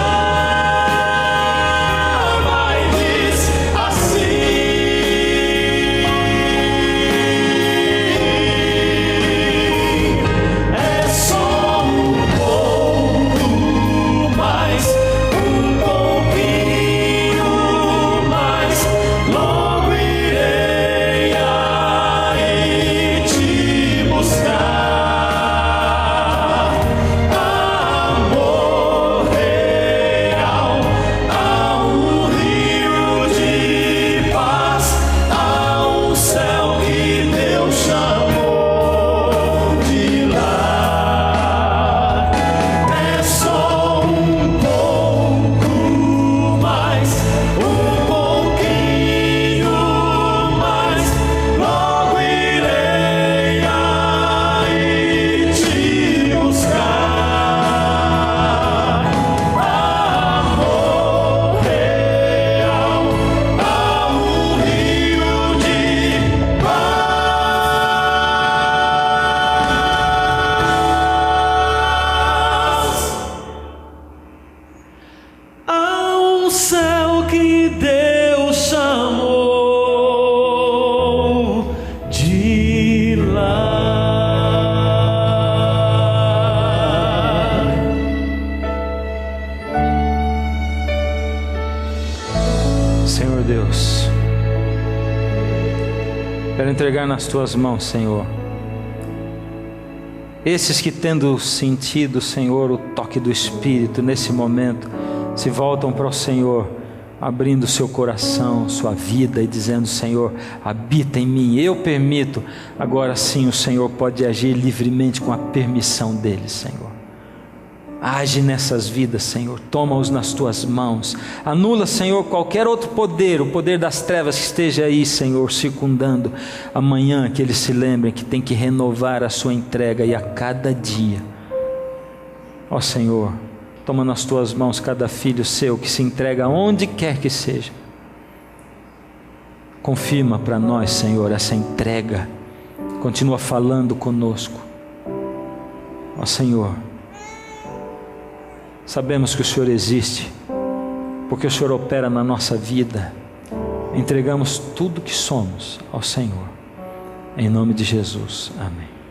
e diz assim: é só um pouco mais, um pouquinho mais, logo irei meu Deus, quero entregar nas tuas mãos, Senhor, esses que, tendo sentido, Senhor, o toque do Espírito nesse momento, se voltam para o Senhor, abrindo seu coração, sua vida e dizendo: Senhor, habita em mim, eu permito. Agora sim o Senhor pode agir livremente com a permissão dele, Senhor. Age nessas vidas, Senhor, toma-os nas tuas mãos, anula, Senhor, qualquer outro poder, o poder das trevas que esteja aí, Senhor, circundando. Amanhã que eles se lembrem que tem que renovar a sua entrega, e a cada dia, ó Senhor, toma nas tuas mãos cada filho seu que se entrega onde quer que seja. Confirma para nós, Senhor, essa entrega, continua falando conosco, ó Senhor. Sabemos que o Senhor existe, porque o Senhor opera na nossa vida. Entregamos tudo que somos ao Senhor, em nome de Jesus, amém.